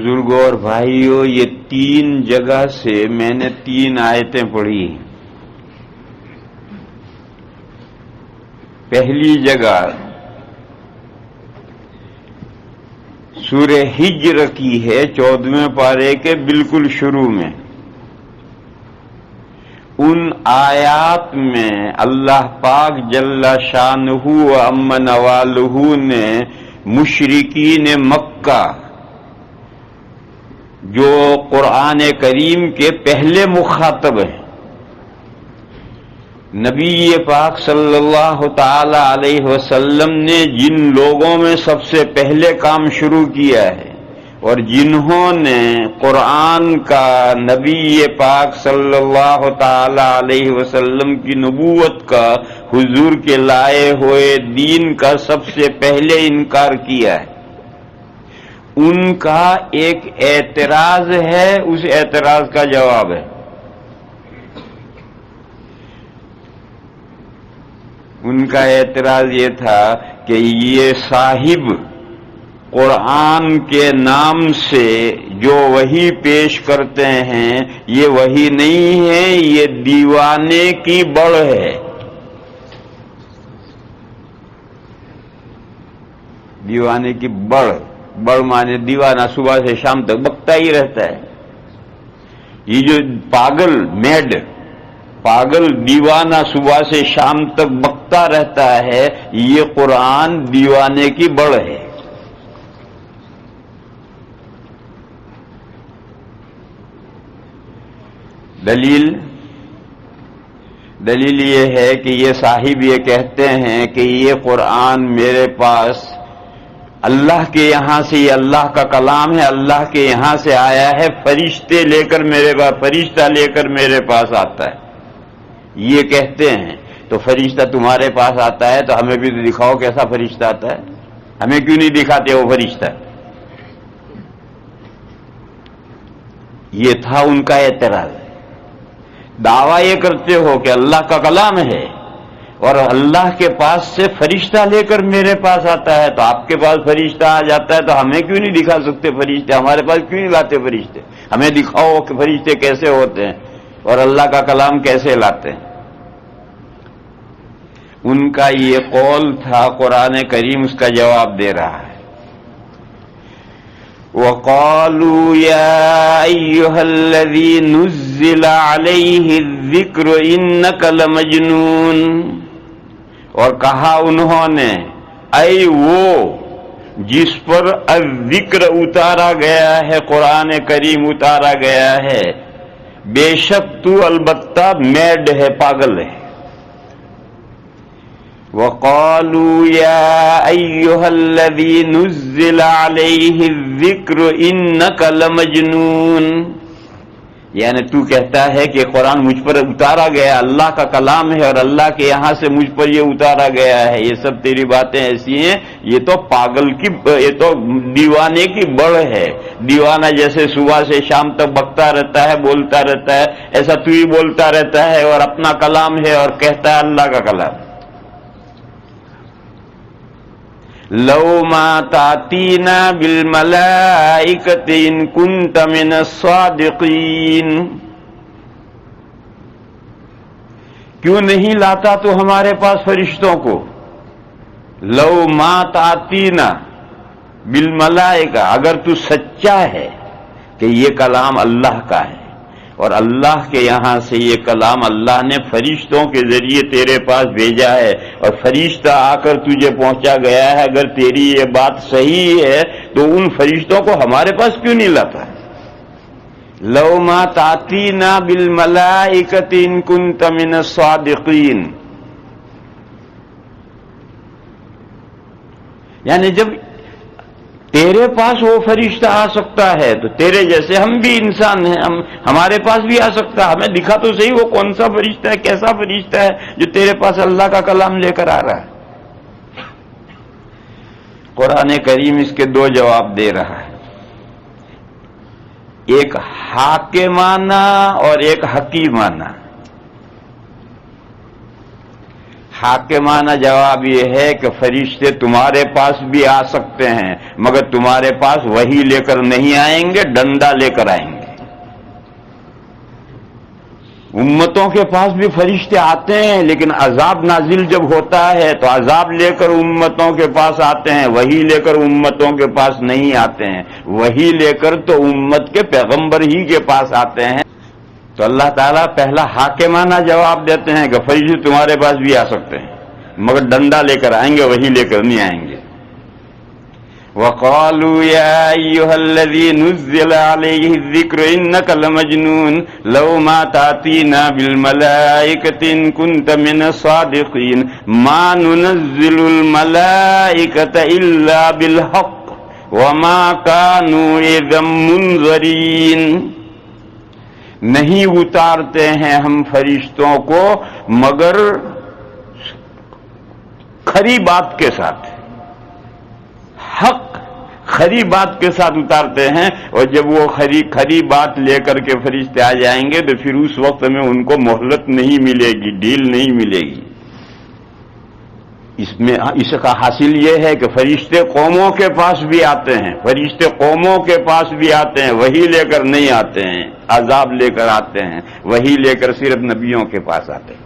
بزرگوں اور بھائیوں، یہ 3 جگہ سے میں نے 3 آیتیں پڑھی. پہلی جگہ سورہ ہجر کی ہے، 14ویں پارے کے بالکل شروع میں. ان آیات میں اللہ پاک جل شانہ و عم نوالہ نے مشرکین مکہ جو قرآن کریم کے پہلے مخاطب ہیں، نبی پاک صلی اللہ تعالی علیہ وسلم نے جن لوگوں میں سب سے پہلے کام شروع کیا ہے اور جنہوں نے قرآن کا نبی پاک صلی اللہ تعالی علیہ وسلم کی نبوت کا، حضور کے لائے ہوئے دین کا سب سے پہلے انکار کیا ہے، ان کا ایک اعتراض ہے، اس اعتراض کا جواب ہے. ان کا اعتراض یہ تھا کہ یہ صاحب قرآن کے نام سے جو وحی پیش کرتے ہیں یہ وحی نہیں ہے، یہ دیوانے کی بڑھ ہے. دیوانے کی بڑھ مانے دیوانہ صبح سے شام تک بکتا ہی رہتا ہے. یہ جو پاگل دیوانہ صبح سے شام تک بکتا رہتا ہے، یہ قرآن دیوانے کی بڑھ ہے. دلیل یہ ہے کہ یہ صاحب یہ کہتے ہیں کہ یہ قرآن میرے پاس اللہ کے یہاں سے، یہ اللہ کا کلام ہے، اللہ کے یہاں سے آیا ہے، فرشتہ لے کر میرے پاس آتا ہے. یہ کہتے ہیں تو فرشتہ تمہارے پاس آتا ہے تو ہمیں بھی تو دکھاؤ کیسا فرشتہ آتا ہے. ہمیں کیوں نہیں دکھاتے وہ فرشتہ؟ یہ تھا ان کا اعتراض. دعویٰ یہ کرتے ہو کہ اللہ کا کلام ہے اور اللہ کے پاس سے فرشتہ لے کر میرے پاس آتا ہے، تو آپ کے پاس فرشتہ آ جاتا ہے تو ہمیں کیوں نہیں دکھا سکتے فرشتے؟ ہمارے پاس کیوں نہیں لاتے فرشتے؟ ہمیں دکھاؤ کہ فرشتے کیسے ہوتے ہیں اور اللہ کا کلام کیسے لاتے ہیں. ان کا یہ قول تھا. قرآن کریم اس کا جواب دے رہا ہے. وَقَالُوا يَا أَيُّهَا الَّذِي نُزِّلَ عَلَيْهِ الذِّكْرُ إِنَّكَ لَمَجْنُونَ، اور کہا انہوں نے اے وہ جس پر الذکر اتارا گیا ہے، قرآن کریم اتارا گیا ہے، بے شک تو البتہ میڈ ہے، پاگل ہے. وَقَالُوا يَا أَيُّهَا الَّذِي نُزِّلَ عَلَيْهِ الذِّكْرُ إِنَّكَ لَمَجْنُونَ، یعنی تو کہتا ہے کہ قرآن مجھ پر اتارا گیا، اللہ کا کلام ہے اور اللہ کے یہاں سے مجھ پر یہ اتارا گیا ہے. یہ سب تیری باتیں ایسی ہیں، یہ تو یہ تو دیوانے کی بڑھ ہے. دیوانہ جیسے صبح سے شام تک بکتا رہتا ہے، بولتا رہتا ہے، ایسا تو ہی بولتا رہتا ہے اور اپنا کلام ہے اور کہتا ہے اللہ کا کلام. لَوْ مَا تَأْتِينَا بِالْمَلَائِكَةِ إِن كُنتَ مِنَ الصَّادِقِينَ، کیوں نہیں لاتا تو ہمارے پاس فرشتوں کو؟ لَوْ مَا تَأْتِينَا بِالْمَلَائِكَةِ، اگر تو سچا ہے کہ یہ کلام اللہ کا ہے اور اللہ کے یہاں سے یہ کلام اللہ نے فرشتوں کے ذریعے تیرے پاس بھیجا ہے اور فرشتہ آ کر تجھے پہنچا گیا ہے، اگر تیری یہ بات صحیح ہے تو ان فرشتوں کو ہمارے پاس کیوں نہیں لاتا؟ لَوْ مَا تَأْتِينَا بِالْمَلَائِكَةِ إِن كُنتَ مِنَ الصَّادِقِينَ، یعنی جب تیرے پاس وہ فرشتہ آ سکتا ہے تو تیرے جیسے ہم بھی انسان ہیں، ہمارے پاس بھی آ سکتا ہے. ہمیں دکھا تو صحیح وہ کون سا فرشتہ ہے، کیسا فرشتہ ہے جو تیرے پاس اللہ کا کلام لے کر آ رہا ہے. قرآن کریم اس کے 2 جواب دے رہا ہے، ایک حاکمانہ اور ایک حکیمانہ. حاکمانہ جواب یہ ہے کہ فرشتے تمہارے پاس بھی آ سکتے ہیں، مگر تمہارے پاس وحی لے کر نہیں آئیں گے، ڈنڈا لے کر آئیں گے۔ امتوں کے پاس بھی فرشتے آتے ہیں، لیکن عذاب نازل جب ہوتا ہے تو عذاب لے کر امتوں کے پاس آتے ہیں، وحی لے کر امتوں کے پاس نہیں آتے ہیں۔ وحی لے کر تو امت کے پیغمبر ہی کے پاس آتے ہیں۔ تو اللہ تعالیٰ پہلا حاکمانہ جواب دیتے ہیں کہ فرشتے تمہارے پاس بھی آ سکتے ہیں، مگر ڈنڈا لے کر آئیں گے، وحی لے کر نہیں آئیں گے۔ وَقَالُوا يَا أَيُّهَا الَّذِي نُزِّلَ عَلَيْهِ الذِّكْرُ إِنَّكَ لَمَجْنُونٌ لَوْ مَا تَأْتِينَا بِالْمَلَائِكَةِ إِن كُنتَ مِنَ الصَّادِقِينَ مَا نُنَزِّلُ الْمَلَائِكَةَ إِلَّا بِالْحَقِّ وَمَا كَانُوا إِذًا مُنظَرِينَ۔ نہیں اتارتے ہیں ہم فرشتوں کو مگر کھری بات کے ساتھ، حق کھری بات کے ساتھ اتارتے ہیں، اور جب وہ کھری بات لے کر کے فرشتے آ جائیں گے تو پھر اس وقت میں ان کو مہلت نہیں ملے گی، ڈھیل نہیں ملے گی۔ اس کا حاصل یہ ہے کہ فرشتے قوموں کے پاس بھی آتے ہیں، فرشتے قوموں کے پاس بھی آتے ہیں، وحی لے کر نہیں آتے ہیں، عذاب لے کر آتے ہیں، وحی لے کر صرف نبیوں کے پاس آتے ہیں۔